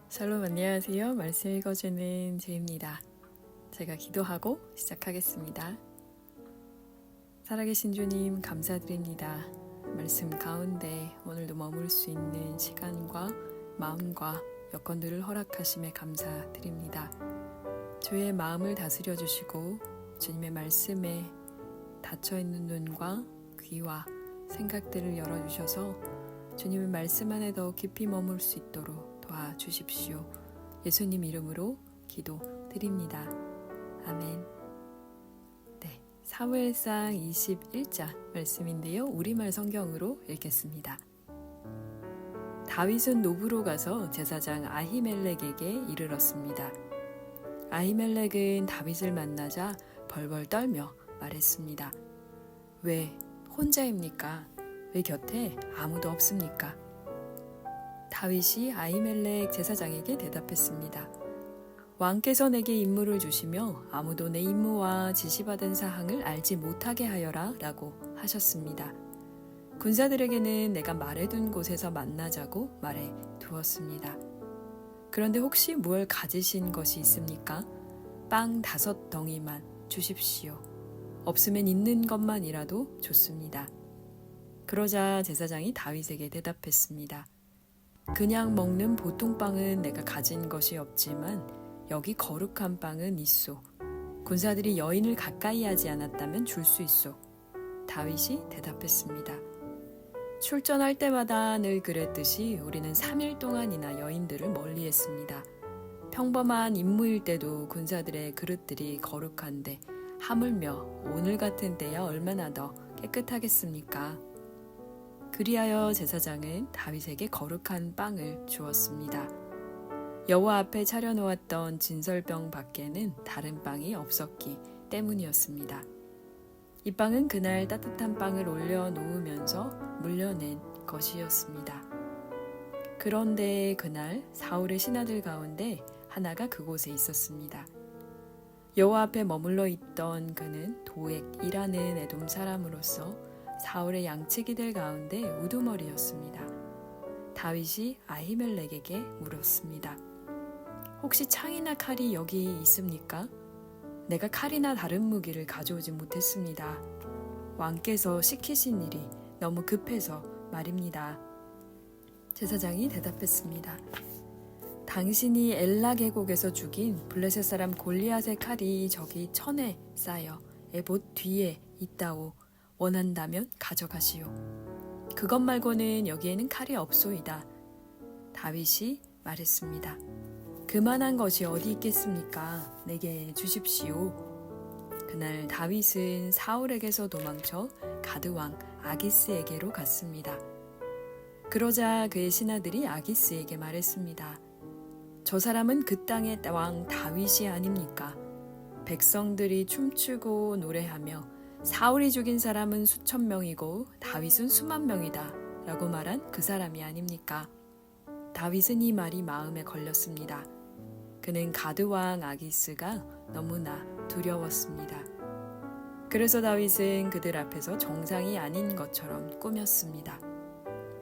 샬롬 안녕하세요. 말씀 읽어주는 제입니다. 제가 기도하고 시작하겠습니다. 살아계신 주님 감사드립니다. 말씀 가운데 오늘도 머물 수 있는 시간과 마음과 여건들을 허락하심에 감사드립니다. 주의 마음을 다스려 주시고 주님의 말씀에 닫혀있는 눈과 귀와 생각들을 열어주셔서 주님의 말씀 안에 더 깊이 머물 수 있도록 도와주십시오. 예수님 이름으로 기도드립니다. 아멘. 네, 사무엘상 21장 말씀인데요. 우리말 성경으로 읽겠습니다. 다윗은 노브로 가서 제사장 아히멜렉에게 이르렀습니다. 아히멜렉은 다윗을 만나자 벌벌 떨며 말했습니다. 왜 혼자입니까? 왜 곁에 아무도 없습니까? 다윗이 아히멜렉 제사장에게 대답했습니다. 왕께서 내게 임무를 주시며 아무도 내 임무와 지시받은 사항을 알지 못하게 하여라 라고 하셨습니다. 군사들에게는 내가 말해둔 곳에서 만나자고 말해 두었습니다. 그런데 혹시 무얼 가지신 것이 있습니까? 빵 5덩이만 주십시오. 없으면 있는 것만이라도 좋습니다. 그러자 제사장이 다윗에게 대답했습니다. 그냥 먹는 보통 빵은 내가 가진 것이 없지만 여기 거룩한 빵은 있소. 군사들이 여인을 가까이 하지 않았다면 줄 수 있소. 다윗이 대답했습니다. 출전할 때마다 늘 그랬듯이 우리는 3일 동안이나 여인들을 멀리했습니다. 평범한 임무일 때도 군사들의 그릇들이 거룩한데 하물며 오늘 같은 때야 얼마나 더 깨끗하겠습니까? 그리하여 제사장은 다윗에게 거룩한 빵을 주었습니다. 여호와 앞에 차려놓았던 진설병 밖에는 다른 빵이 없었기 때문이었습니다. 이 빵은 그날 따뜻한 빵을 올려놓으면서 물려낸 것이었습니다. 그런데 그날 사울의 신하들 가운데 하나가 그곳에 있었습니다. 여호와 앞에 머물러 있던 그는 도액이라는 에돔 사람으로서 사울의 양치기들 가운데 우두머리였습니다. 다윗이 아히멜렉에게 물었습니다. 혹시 창이나 칼이 여기 있습니까? 내가 칼이나 다른 무기를 가져오지 못했습니다. 왕께서 시키신 일이 너무 급해서 말입니다. 제사장이 대답했습니다. 당신이 엘라 계곡에서 죽인 블레셋 사람 골리앗의 칼이 저기 천에 쌓여 에봇 뒤에 있다오. 원한다면 가져가시오. 그것 말고는 여기에는 칼이 없소이다. 다윗이 말했습니다. 그만한 것이 어디 있겠습니까? 내게 주십시오. 그날 다윗은 사울에게서 도망쳐 가드왕 아기스에게로 갔습니다. 그러자 그의 신하들이 아기스에게 말했습니다. 저 사람은 그 땅의 왕 다윗이 아닙니까? 백성들이 춤추고 노래하며 사울이 죽인 사람은 수천 명이고 다윗은 수만 명이다 라고 말한 그 사람이 아닙니까? 다윗은 이 말이 마음에 걸렸습니다. 그는 가드왕 아기스가 너무나 두려웠습니다. 그래서 다윗은 그들 앞에서 정상이 아닌 것처럼 꾸몄습니다.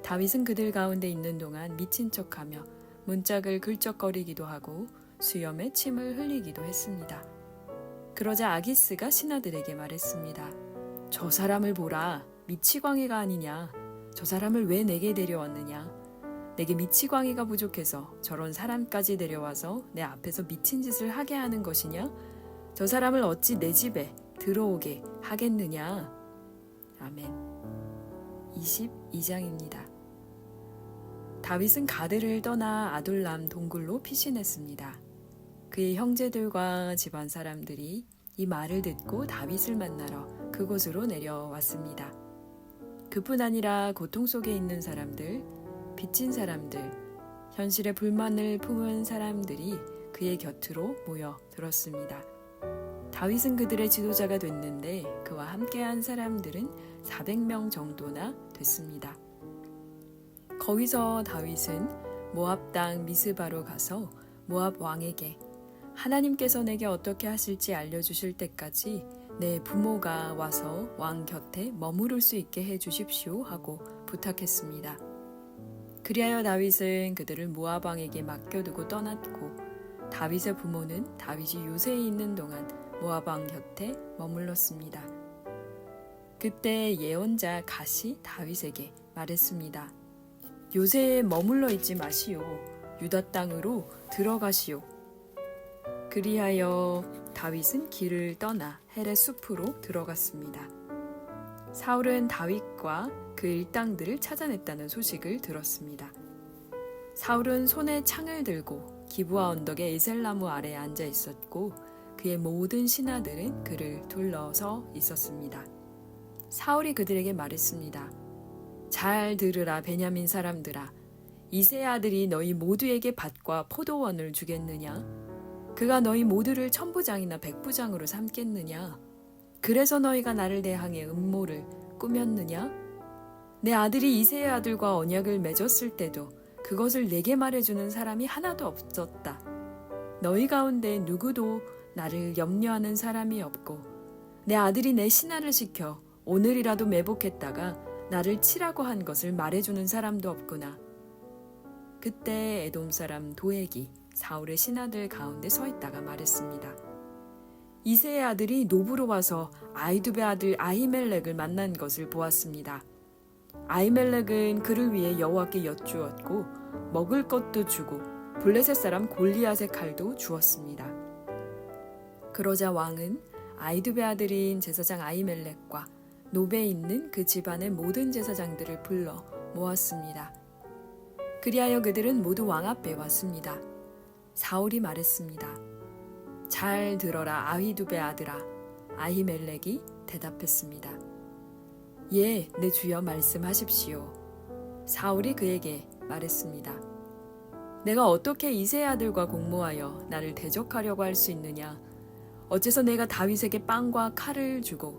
다윗은 그들 가운데 있는 동안 미친 척하며 문짝을 긁적거리기도 하고 수염에 침을 흘리기도 했습니다. 그러자 아기스가 신하들에게 말했습니다. 저 사람을 보라. 미치광이가 아니냐. 저 사람을 왜 내게 데려왔느냐. 내게 미치광이가 부족해서 저런 사람까지 데려와서 내 앞에서 미친 짓을 하게 하는 것이냐? 저 사람을 어찌 내 집에 들어오게 하겠느냐? 아멘. 22장입니다. 다윗은 가드를 떠나 아둘람 동굴로 피신했습니다. 그의 형제들과 집안 사람들이 이 말을 듣고 다윗을 만나러 그곳으로 내려왔습니다. 그뿐 아니라 고통 속에 있는 사람들, 빚진 사람들, 현실에 불만을 품은 사람들이 그의 곁으로 모여들었습니다. 다윗은 그들의 지도자가 됐는데 그와 함께한 사람들은 400명 정도나 됐습니다. 거기서 다윗은 모압 땅 미스바로 가서 모압 왕에게 하나님께서 내게 어떻게 하실지 알려주실 때까지 내 부모가 와서 왕 곁에 머무를 수 있게 해주십시오 하고 부탁했습니다. 그리하여 다윗은 그들을 모압 왕에게 맡겨두고 떠났고 다윗의 부모는 다윗이 요새에 있는 동안 모압 왕 곁에 머물렀습니다. 그때 예언자 갓이 다윗에게 말했습니다. 요새에 머물러 있지 마시오. 유다 땅으로 들어가시오. 그리하여 다윗은 길을 떠나 헤렛 숲으로 들어갔습니다. 사울은 다윗과 그 일당들을 찾아냈다는 소식을 들었습니다. 사울은 손에 창을 들고 기브아 언덕의 에셀나무 아래에 앉아 있었고 그의 모든 신하들은 그를 둘러서 있었습니다. 사울이 그들에게 말했습니다. 잘 들으라 베냐민 사람들아. 이새의 아들이 너희 모두에게 밭과 포도원을 주겠느냐? 그가 너희 모두를 천부장이나 백부장으로 삼겠느냐? 그래서 너희가 나를 대항해 음모를 꾸몄느냐? 내 아들이 이새의 아들과 언약을 맺었을 때도 그것을 내게 말해주는 사람이 하나도 없었다. 너희 가운데 누구도 나를 염려하는 사람이 없고 내 아들이 내 신하를 시켜 오늘이라도 매복했다가 나를 치라고 한 것을 말해주는 사람도 없구나. 그때 에돔 사람 도액이 사울의 신하들 가운데 서 있다가 말했습니다. 이새의 아들이 노브로 와서 아히두베 아들 아히멜렉을 만난 것을 보았습니다. 아히멜렉은 그를 위해 여호와께 여쭈었고 먹을 것도 주고 블레셋 사람 골리앗의 칼도 주었습니다. 그러자 왕은 아히두베 아들인 제사장 아히멜렉과 노베에 있는 그 집안의 모든 제사장들을 불러 모았습니다. 그리하여 그들은 모두 왕 앞에 왔습니다. 사울이 말했습니다. 잘 들어라 아히두베 아들아. 아히멜렉이 대답했습니다. 예, 내 주여 말씀하십시오. 사울이 그에게 말했습니다. 내가 어떻게 이새의 아들과 공모하여 나를 대적하려고 할 수 있느냐? 어째서 내가 다윗에게 빵과 칼을 주고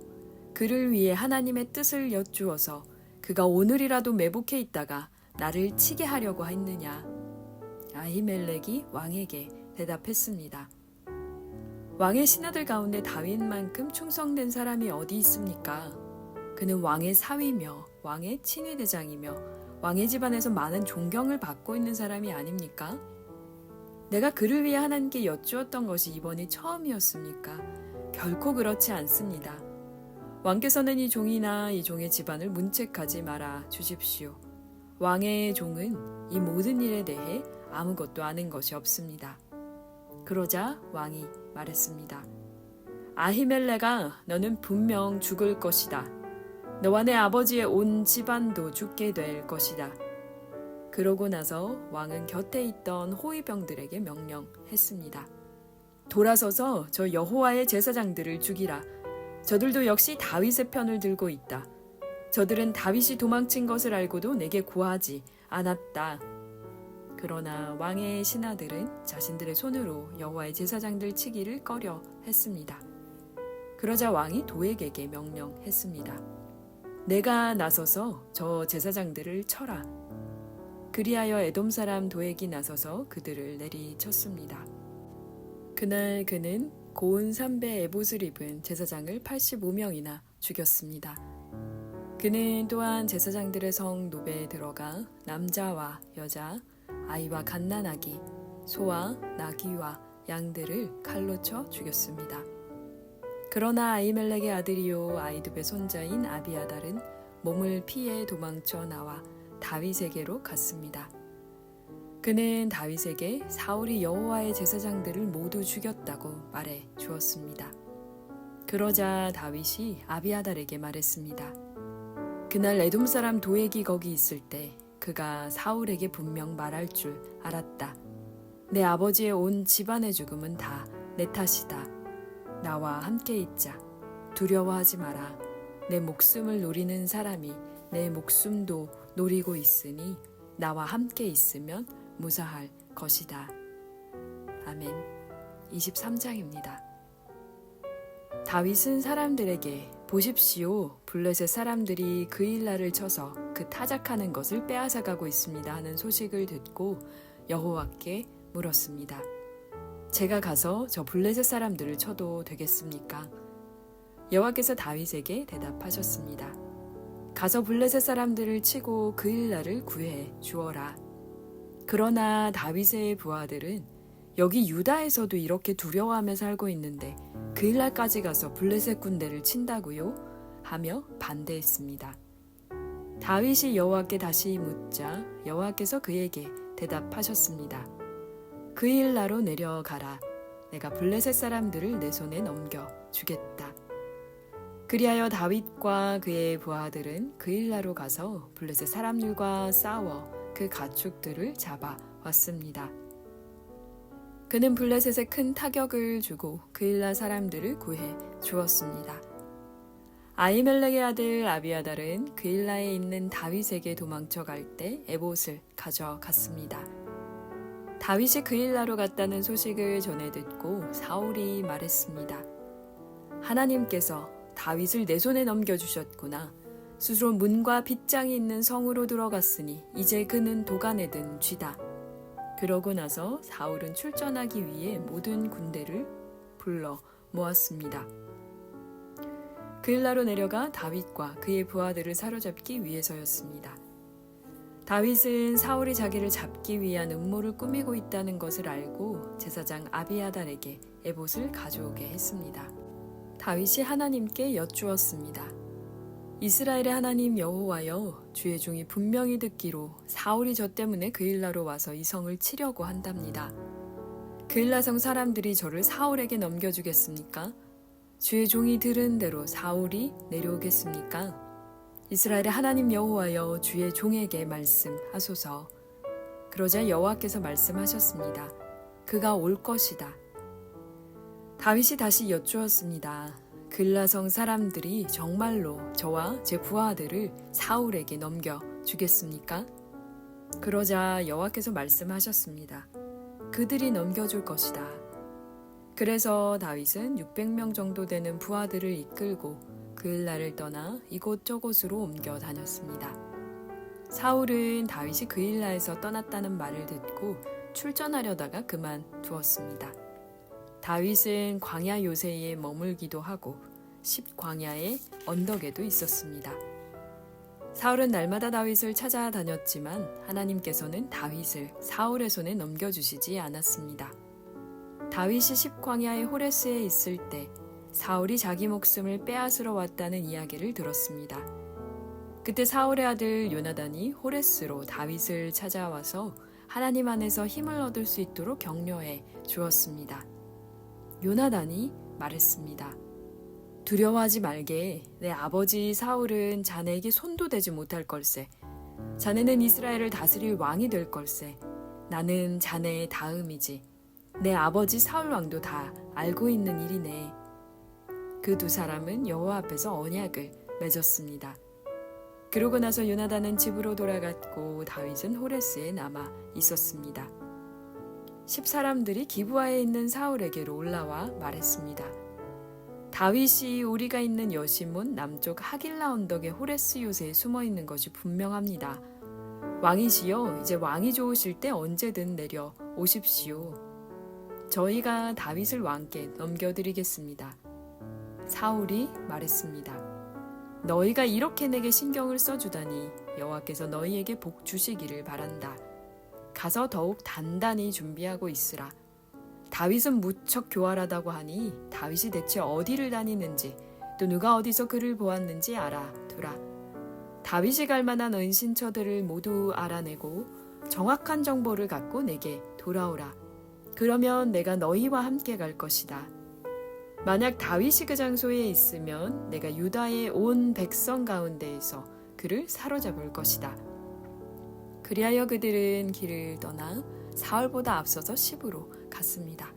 그를 위해 하나님의 뜻을 여쭈어서 그가 오늘이라도 매복해 있다가 나를 치게 하려고 했느냐? 아히멜렉이 왕에게 대답했습니다. 왕의 신하들 가운데 다윗만큼 충성된 사람이 어디 있습니까? 그는 왕의 사위며 왕의 친위대장이며 왕의 집안에서 많은 존경을 받고 있는 사람이 아닙니까? 내가 그를 위해 하나님께 여쭈었던 것이 이번이 처음이었습니까? 결코 그렇지 않습니다. 왕께서는 이 종이나 이 종의 집안을 문책하지 말아 주십시오. 왕의 종은 이 모든 일에 대해 아무것도 아는 것이 없습니다. 그러자 왕이 말했습니다. 아히멜렉아, 너는 분명 죽을 것이다. 너와 내 아버지의 온 집안도 죽게 될 것이다. 그러고 나서 왕은 곁에 있던 호위병들에게 명령했습니다. 돌아서서 저 여호와의 제사장들을 죽이라. 저들도 역시 다윗의 편을 들고 있다. 저들은 다윗이 도망친 것을 알고도 내게 구하지 않았다. 그러나 왕의 신하들은 자신들의 손으로 여호와의 제사장들 치기를 꺼려 했습니다. 그러자 왕이 도액에게 명령했습니다. 내가 나서서 저 제사장들을 쳐라. 그리하여 에돔 사람 도액이 나서서 그들을 내리쳤습니다. 그날 그는 고운 삼배 에봇을 입은 제사장을 85명이나 죽였습니다. 그는 또한 제사장들의 성 노베에 들어가 남자와 여자, 아이와 갓난아기, 소와 나귀와 양들을 칼로 쳐 죽였습니다. 그러나 아히멜렉의 아들이요 아히두베 손자인 아비아달은 몸을 피해 도망쳐 나와 다윗에게로 갔습니다. 그는 다윗에게 사울이 여호와의 제사장들을 모두 죽였다고 말해 주었습니다. 그러자 다윗이 아비아달에게 말했습니다. 그날 에돔 사람 도액이 거기 있을 때 그가 사울에게 분명 말할 줄 알았다. 내 아버지의 온 집안의 죽음은 다 내 탓이다. 나와 함께 있자. 두려워하지 마라. 내 목숨을 노리는 사람이 내 목숨도 노리고 있으니 나와 함께 있으면 무사할 것이다. 아멘. 23장입니다. 다윗은 사람들에게 보십시오. 블레셋 사람들이 그 일날을 쳐서 그 타작하는 것을 빼앗아가고 있습니다 하는 소식을 듣고 여호와께 물었습니다. 제가 가서 저 블레셋 사람들을 쳐도 되겠습니까? 여호와께서 다윗에게 대답하셨습니다. 가서 블레셋 사람들을 치고 그일라를 구해 주어라. 그러나 다윗의 부하들은 여기 유다에서도 이렇게 두려워하며 살고 있는데 그일라까지 가서 블레셋 군대를 친다고요? 하며 반대했습니다. 다윗이 여호와께 다시 묻자 여호와께서 그에게 대답하셨습니다. 그일라로 내려가라. 내가 블레셋 사람들을 내 손에 넘겨 주겠다. 그리하여 다윗과 그의 부하들은 그일라로 가서 블레셋 사람들과 싸워 그 가축들을 잡아 왔습니다. 그는 블레셋에 큰 타격을 주고 그일라 사람들을 구해 주었습니다. 아히멜렉의 아들 아비아달은 그일라에 있는 다윗에게 도망쳐 갈 때 에봇을 가져갔습니다. 다윗이 그일라로 갔다는 소식을 전해 듣고 사울이 말했습니다. 하나님께서 다윗을 내 손에 넘겨주셨구나. 스스로 문과 빗장이 있는 성으로 들어갔으니 이제 그는 도간에 든 쥐다. 그러고 나서 사울은 출전하기 위해 모든 군대를 불러 모았습니다. 그일라로 내려가 다윗과 그의 부하들을 사로잡기 위해서였습니다. 다윗은 사울이 자기를 잡기 위한 음모를 꾸미고 있다는 것을 알고 제사장 아비아달에게 에봇을 가져오게 했습니다. 다윗이 하나님께 여쭈었습니다. 이스라엘의 하나님 여호와여, 주의 종이 분명히 듣기로 사울이 저 때문에 그일라로 와서 이 성을 치려고 한답니다. 그일라성 사람들이 저를 사울에게 넘겨주겠습니까? 주의 종이 들은 대로 사울이 내려오겠습니까? 이스라엘의 하나님 여호와여, 주의 종에게 말씀하소서. 그러자 여호와께서 말씀하셨습니다. 그가 올 것이다. 다윗이 다시 여쭈었습니다. 그일라성 사람들이 정말로 저와 제 부하들을 사울에게 넘겨주겠습니까? 그러자 여호와께서 말씀하셨습니다. 그들이 넘겨줄 것이다. 그래서 다윗은 600명 정도 되는 부하들을 이끌고 그일라를 떠나 이곳저곳으로 옮겨 다녔습니다. 사울은 다윗이 그일라에서 떠났다는 말을 듣고 출전하려다가 그만두었습니다. 다윗은 광야 요새에 머물기도 하고 십광야의 언덕에도 있었습니다. 사울은 날마다 다윗을 찾아다녔지만 하나님께서는 다윗을 사울의 손에 넘겨주시지 않았습니다. 다윗이 십광야의 호레스에 있을 때 사울이 자기 목숨을 빼앗으러 왔다는 이야기를 들었습니다. 그때 사울의 아들 요나단이 호레스로 다윗을 찾아와서 하나님 안에서 힘을 얻을 수 있도록 격려해 주었습니다. 요나단이 말했습니다. 두려워하지 말게. 내 아버지 사울은 자네에게 손도 대지 못할 걸세. 자네는 이스라엘을 다스릴 왕이 될 걸세. 나는 자네의 다음이지. 내 아버지 사울 왕도 다 알고 있는 일이네. 그 두 사람은 여호와 앞에서 언약을 맺었습니다. 그러고 나서 요나단은 집으로 돌아갔고 다윗은 호레스에 남아 있었습니다. 10사람들이 기브아에 있는 사울에게로 올라와 말했습니다. 다윗이 우리가 있는 여시몬 남쪽 하길라 언덕의 호레스 요새에 숨어 있는 것이 분명합니다. 왕이시여, 이제 왕이 좋으실 때 언제든 내려 오십시오. 저희가 다윗을 왕께 넘겨드리겠습니다. 사울이 말했습니다. 너희가 이렇게 내게 신경을 써주다니 여호와께서 너희에게 복 주시기를 바란다. 가서 더욱 단단히 준비하고 있으라. 다윗은 무척 교활하다고 하니 다윗이 대체 어디를 다니는지 또 누가 어디서 그를 보았는지 알아두라. 다윗이 갈 만한 은신처들을 모두 알아내고 정확한 정보를 갖고 내게 돌아오라. 그러면 내가 너희와 함께 갈 것이다. 만약 다윗이 그 장소에 있으면 내가 유다의 온 백성 가운데에서 그를 사로잡을 것이다. 그리하여 그들은 길을 떠나 사울보다 앞서서 시브로 갔습니다.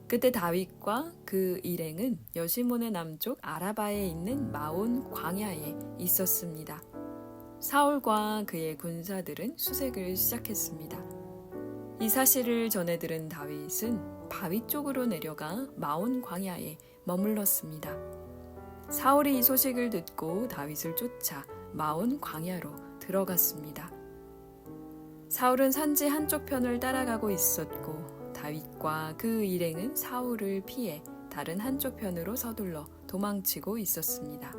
그때 다윗과 그 일행은 여시몬의 남쪽 아라바에 있는 마온 광야에 있었습니다. 사울과 그의 군사들은 수색을 시작했습니다. 이 사실을 전해 들은 다윗은 바위 쪽으로 내려가 마온 광야에 머물렀습니다. 사울이 이 소식을 듣고 다윗을 쫓아 마온 광야로 들어갔습니다. 사울은 산지 한쪽 편을 따라가고 있었고 다윗과 그 일행은 사울을 피해 다른 한쪽 편으로 서둘러 도망치고 있었습니다.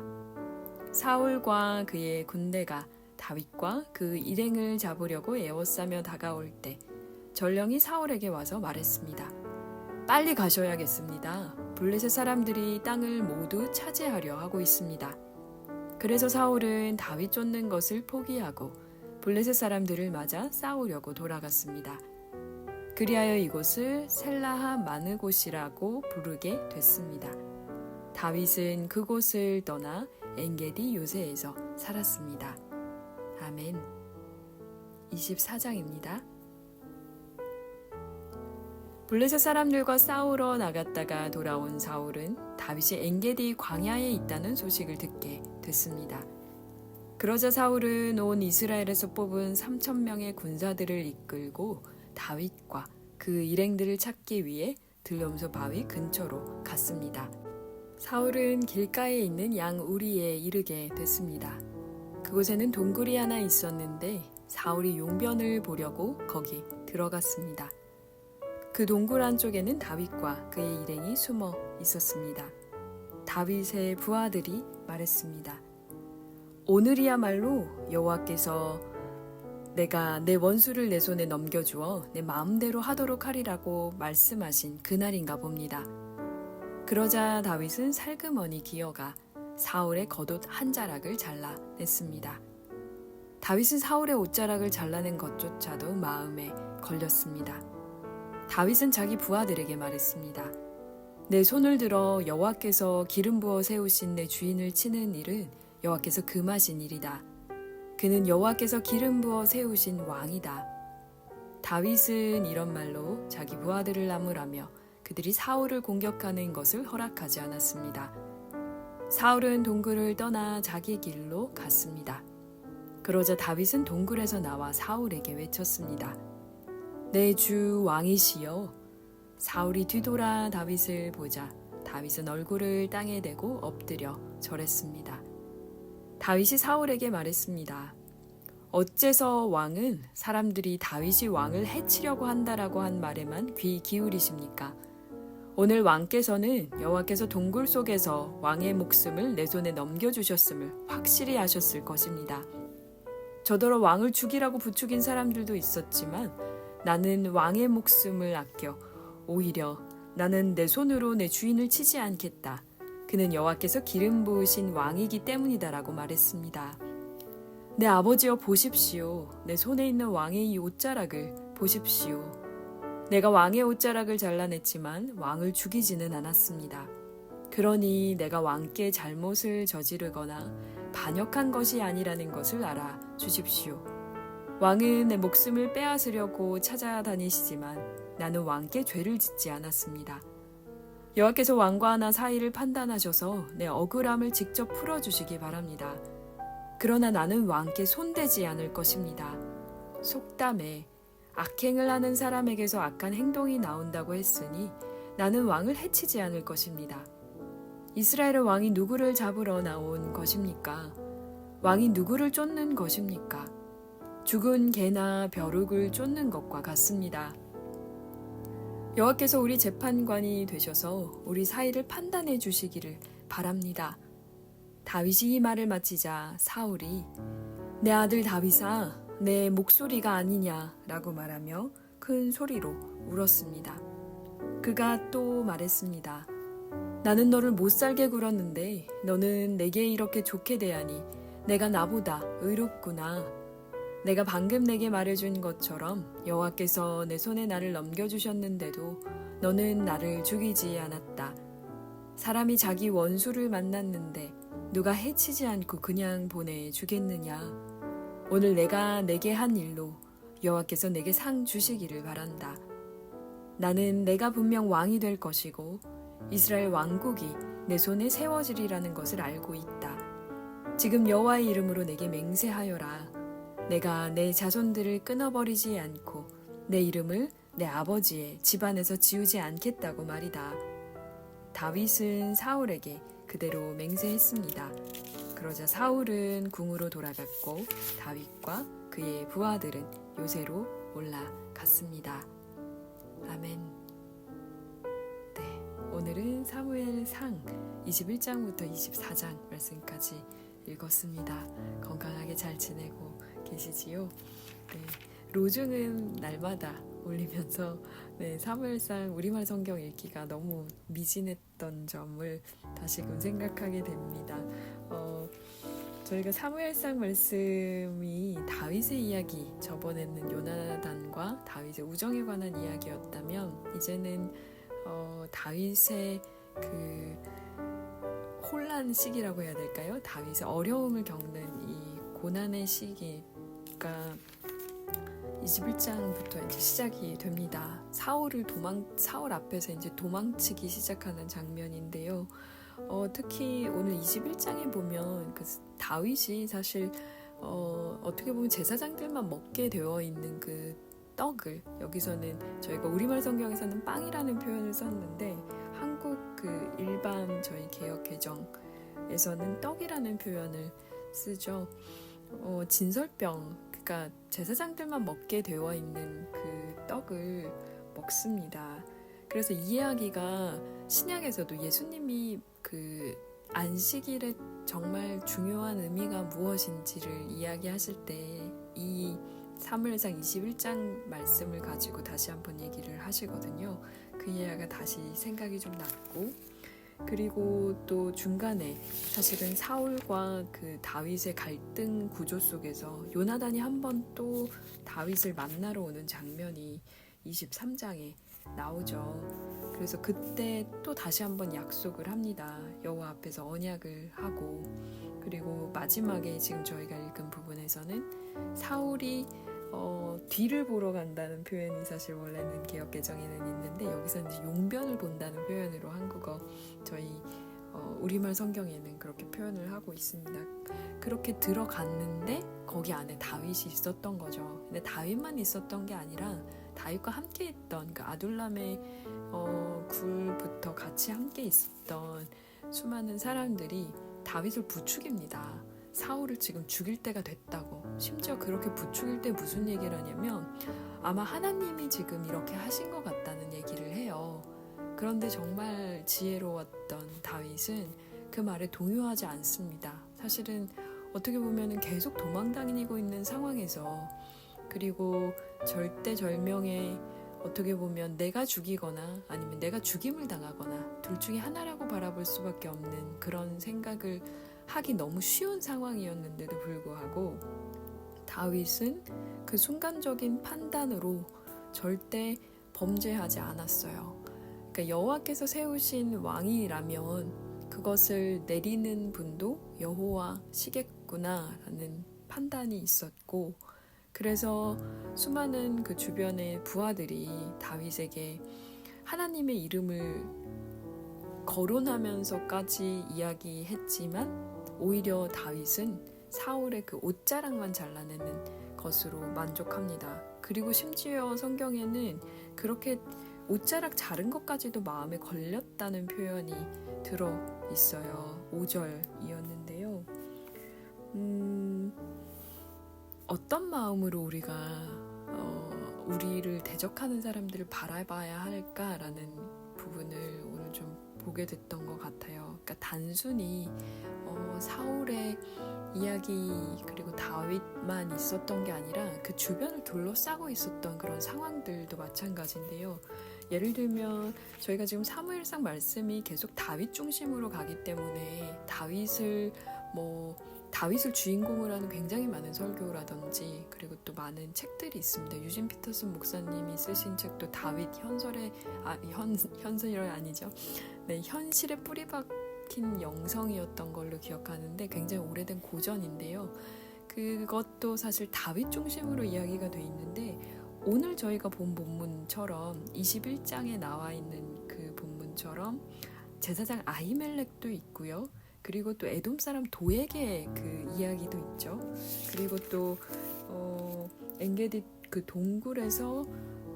사울과 그의 군대가 다윗과 그 일행을 잡으려고 에워싸며 다가올 때 전령이 사울에게 와서 말했습니다. 빨리 가셔야겠습니다. 블레셋 사람들이 땅을 모두 차지하려 하고 있습니다. 그래서 사울은 다윗 쫓는 것을 포기하고 블레셋 사람들을 맞아 싸우려고 돌아갔습니다. 그리하여 이곳을 셀라하 마느곳이라고 부르게 됐습니다. 다윗은 그곳을 떠나 엔게디 요새에서 살았습니다. 아멘. 24장입니다. 블레셋 사람들과 싸우러 나갔다가 돌아온 사울은 다윗이 엔게디 광야에 있다는 소식을 듣게 됐습니다. 그러자 사울은 온 이스라엘에서 뽑은 3,000명의 군사들을 이끌고 다윗과 그 일행들을 찾기 위해 들럼소 바위 근처로 갔습니다. 사울은 길가에 있는 양 우리에 이르게 됐습니다. 그곳에는 동굴이 하나 있었는데 사울이 용변을 보려고 거기 들어갔습니다. 그 동굴 안쪽에는 다윗과 그의 일행이 숨어 있었습니다. 다윗의 부하들이 말했습니다. 오늘이야말로 여호와께서 내가 내 원수를 내 손에 넘겨주어 내 마음대로 하도록 하리라고 말씀하신 그날인가 봅니다. 그러자 다윗은 살그머니 기어가 사울의 겉옷 한 자락을 잘라냈습니다. 다윗은 사울의 옷자락을 잘라낸 것조차도 마음에 걸렸습니다. 다윗은 자기 부하들에게 말했습니다. 내 손을 들어 여호와께서 기름 부어 세우신 내 주인을 치는 일은 여호와께서 금하신 일이다. 그는 여호와께서 기름 부어 세우신 왕이다. 다윗은 이런 말로 자기 부하들을 나무라며 그들이 사울을 공격하는 것을 허락하지 않았습니다. 사울은 동굴을 떠나 자기 길로 갔습니다. 그러자 다윗은 동굴에서 나와 사울에게 외쳤습니다. 내 주 왕이시여. 사울이 뒤돌아 다윗을 보자 다윗은 얼굴을 땅에 대고 엎드려 절했습니다. 다윗이 사울에게 말했습니다. 어째서 왕은 사람들이 다윗이 왕을 해치려고 한다라고 한 말에만 귀 기울이십니까? 오늘 왕께서는 여호와께서 동굴 속에서 왕의 목숨을 내 손에 넘겨주셨음을 확실히 아셨을 것입니다. 저더러 왕을 죽이라고 부추긴 사람들도 있었지만 나는 왕의 목숨을 아껴 오히려 나는 내 손으로 내 주인을 치지 않겠다. 그는 여호와께서 기름 부으신 왕이기 때문이다라고 말했습니다. 내 아버지여 보십시오. 내 손에 있는 왕의 이 옷자락을 보십시오. 내가 왕의 옷자락을 잘라냈지만 왕을 죽이지는 않았습니다. 그러니 내가 왕께 잘못을 저지르거나 반역한 것이 아니라는 것을 알아 주십시오. 왕은 내 목숨을 빼앗으려고 찾아다니시지만 나는 왕께 죄를 짓지 않았습니다. 여호와께서 왕과 나 사이를 판단하셔서 내 억울함을 직접 풀어주시기 바랍니다. 그러나 나는 왕께 손대지 않을 것입니다. 속담에 악행을 하는 사람에게서 악한 행동이 나온다고 했으니 나는 왕을 해치지 않을 것입니다. 이스라엘의 왕이 누구를 잡으러 나온 것입니까? 왕이 누구를 쫓는 것입니까? 죽은 개나 벼룩을 쫓는 것과 같습니다. 여호와께서 우리 재판관이 되셔서 우리 사이를 판단해 주시기를 바랍니다. 다윗이 이 말을 마치자 사울이 내 아들 다윗아 내 목소리가 아니냐라고 말하며 큰 소리로 울었습니다. 그가 또 말했습니다. 나는 너를 못살게 굴었는데 너는 내게 이렇게 좋게 대하니 내가 나보다 의롭구나. 내가 방금 내게 말해준 것처럼 여호와께서 내 손에 나를 넘겨주셨는데도 너는 나를 죽이지 않았다. 사람이 자기 원수를 만났는데 누가 해치지 않고 그냥 보내주겠느냐. 오늘 내가 내게 한 일로 여호와께서 내게 상 주시기를 바란다. 나는 내가 분명 왕이 될 것이고 이스라엘 왕국이 내 손에 세워지리라는 것을 알고 있다. 지금 여호와의 이름으로 내게 맹세하여라. 내가 내 자손들을 끊어버리지 않고 내 이름을 내 아버지의 집안에서 지우지 않겠다고 말이다. 다윗은 사울에게 그대로 맹세했습니다. 그러자 사울은 궁으로 돌아갔고 다윗과 그의 부하들은 요새로 올라갔습니다. 아멘. 네, 오늘은 사무엘상 21장부터 24장 말씀까지 읽었습니다. 건강하게 잘 지내고 계시지요? 네, 로중은 날마다 올리면서 사무엘상 우리말 성경 읽기가 너무 미진했던 점을 다시금 생각하게 됩니다. 저희가 사무엘상 말씀이 다윗의 이야기, 저번에는 요나단과 다윗의 우정에 관한 이야기였다면 이제는 다윗의 그 혼란 시기라고 해야 될까요? 다윗의 어려움을 겪는 이 고난의 시기가 21장부터 이제 시작이 됩니다. 사울 앞에서 이제 도망치기 시작하는 장면인데요. 특히 오늘 21장에 보면 그 다윗이 사실 어떻게 보면 제사장들만 먹게 되어 있는 그 떡을, 여기서는 저희가 우리말 성경에서는 빵이라는 표현을 썼는데 한국 그 일반 저희 개역 개정에서는 떡이라는 표현을 쓰죠. 진설병, 그러니까 제사장들만 먹게 되어 있는 그 떡을 먹습니다. 그래서 이 이야기가 신약에서도 예수님이 그 안식일의 정말 중요한 의미가 무엇인지를 이야기하실 때 이 사무엘상 21장 말씀을 가지고 다시 한번 얘기를 하시거든요. 그 이야기가 다시 생각이 좀 났고, 그리고 또 중간에 사실은 사울과 그 다윗의 갈등 구조 속에서 요나단이 한 번 또 다윗을 만나러 오는 장면이 23장에 나오죠. 그래서 그때 또 다시 한번 약속을 합니다. 여호와 앞에서 언약을 하고, 그리고 마지막에 지금 저희가 읽은 부분에서는 사울이 뒤를 보러 간다는 표현이 사실 원래는 개역 개정에는 있는데 여기서는 이제 용변을 본다는 표현으로 한국어 저희 우리말 성경에는 그렇게 표현을 하고 있습니다. 그렇게 들어갔는데 거기 안에 다윗이 있었던 거죠. 근데 다윗만 있었던 게 아니라 다윗과 함께 있던 그 아둘람의 굴부터 같이 함께 있었던 수많은 사람들이 다윗을 부추깁니다. 사울을 지금 죽일 때가 됐다고. 심지어 그렇게 부추길 때 무슨 얘기를 하냐면 아마 하나님이 지금 이렇게 하신 것 같다는 얘기를 해요. 그런데 정말 지혜로웠던 다윗은 그 말에 동요하지 않습니다. 사실은 어떻게 보면 계속 도망다니고 있는 상황에서, 그리고 절대절명의 어떻게 보면 내가 죽이거나 아니면 내가 죽임을 당하거나 둘 중에 하나라고 바라볼 수밖에 없는 그런 생각을 하기 너무 쉬운 상황이었는데도 불구하고 다윗은 그 순간적인 판단으로 절대 범죄하지 않았어요. 그러니까 여호와께서 세우신 왕이라면 그것을 내리는 분도 여호와시겠구나라는 판단이 있었고, 그래서 수많은 그 주변의 부하들이 다윗에게 하나님의 이름을 거론하면서까지 이야기했지만 오히려 다윗은 사울의 그 옷자락만 잘라내는 것으로 만족합니다. 그리고 심지어 성경에는 그렇게 옷자락 자른 것까지도 마음에 걸렸다는 표현이 들어 있어요. 5절이었는데요. 어떤 마음으로 우리가 우리를 대적하는 사람들을 바라봐야 할까라는 부분을 오늘 좀 보게 됐던 것 같아요. 그러니까 단순히 사울의 이야기 그리고 다윗만 있었던 게 아니라 그 주변을 둘러싸고 있었던 그런 상황들도 마찬가지인데요. 예를 들면 저희가 지금 사무엘상 말씀이 계속 다윗 중심으로 가기 때문에 다윗을 주인공으로 하는 굉장히 많은 설교라든지 그리고 또 많은 책들이 있습니다. 유진 피터슨 목사님이 쓰신 책도 다윗 현실이 아니죠. 네, 현실에 뿌리 박힌 영성이었던 걸로 기억하는데 굉장히 오래된 고전인데요. 그것도 사실 다윗 중심으로 이야기가 돼 있는데 오늘 저희가 본 본문처럼 21장에 나와 있는 그 본문처럼 제사장 아히멜렉도 있고요. 그리고 또 에돔 사람 도에게 그 이야기도 있죠. 그리고 또 엔게디 그 동굴에서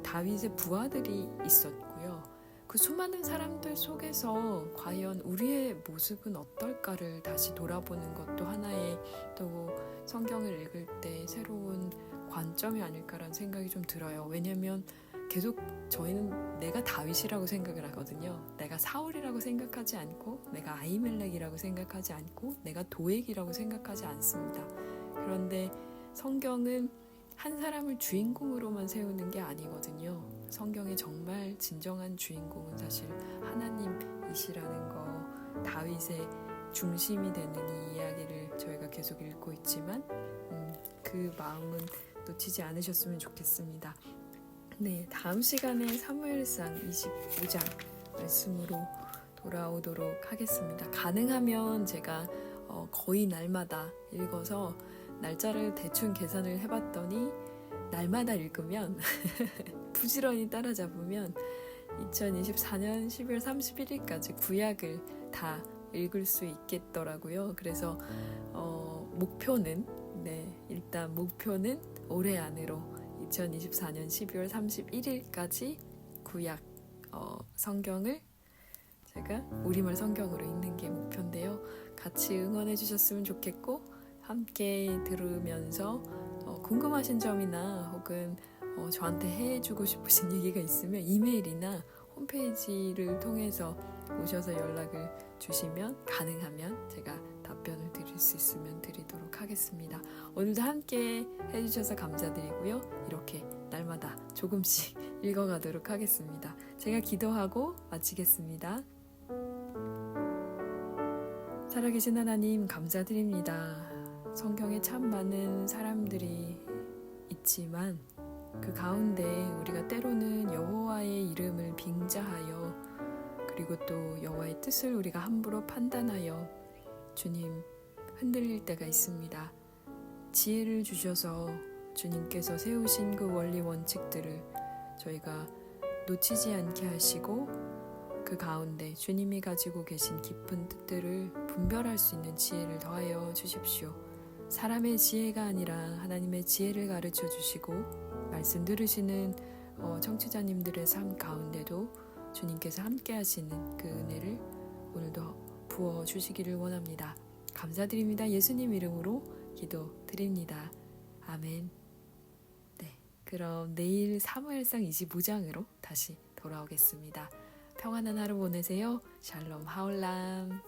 다윗의 부하들이 있었고요. 그 수많은 사람들 속에서 과연 우리의 모습은 어떨까를 다시 돌아보는 것도 하나의 또 성경을 읽을 때 새로운 관점이 아닐까라는 생각이 좀 들어요. 왜냐하면 계속 저희는 내가 다윗이라고 생각을 하거든요. 내가 사울이라고 생각하지 않고, 내가 아히멜렉이라고 생각하지 않고, 내가 도액이라고 생각하지 않습니다. 그런데 성경은 한 사람을 주인공으로만 세우는 게 아니거든요. 성경의 정말 진정한 주인공은 사실 하나님이시라는 거, 다윗의 중심이 되는 이 이야기를 저희가 계속 읽고 있지만 그 마음은 놓치지 않으셨으면 좋겠습니다. 네, 다음 시간에 사무엘상 25장 말씀으로 돌아오도록 하겠습니다. 가능하면 제가 거의 날마다 읽어서 날짜를 대충 계산을 해봤더니 날마다 읽으면 부지런히 따라잡으면 2024년 12월 31일까지 구약을 다 읽을 수 있겠더라고요. 그래서 목표는 일단 목표는 올해 안으로 2024년 12월 31일까지 구약 성경을 제가 우리말 성경으로 읽는 게 목표인데요. 같이 응원해 주셨으면 좋겠고, 함께 들으면서 궁금하신 점이나 혹은 저한테 해주고 싶으신 얘기가 있으면 이메일이나 홈페이지를 통해서 오셔서 연락을 주시면 가능하면 제가 답변을 드릴 수 있으면 드리도록 하겠습니다. 오늘도 함께 해주셔서 감사드리고요. 이렇게 날마다 조금씩 읽어가도록 하겠습니다. 제가 기도하고 마치겠습니다. 살아계신 하나님 감사드립니다. 성경에 참 많은 사람들이 있지만 그 가운데 우리가 때로는 여호와의 이름을 빙자하여 그리고 또 여호와의 뜻을 우리가 함부로 판단하여 주님 흔들릴 때가 있습니다. 지혜를 주셔서 주님께서 세우신 그 원리 원칙들을 저희가 놓치지 않게 하시고 그 가운데 주님이 가지고 계신 깊은 뜻들을 분별할 수 있는 지혜를 더하여 주십시오. 사람의 지혜가 아니라 하나님의 지혜를 가르쳐 주시고 말씀 들으시는 청취자님들의 삶 가운데도 주님께서 함께 하시는 그 은혜를 오늘도 부어주시기를 원합니다. 감사드립니다. 예수님 이름으로 기도드립니다. 아멘. 네, 그럼 내일 사무엘상 25장으로 다시 돌아오겠습니다. 평안한 하루 보내세요. 샬롬 하올람.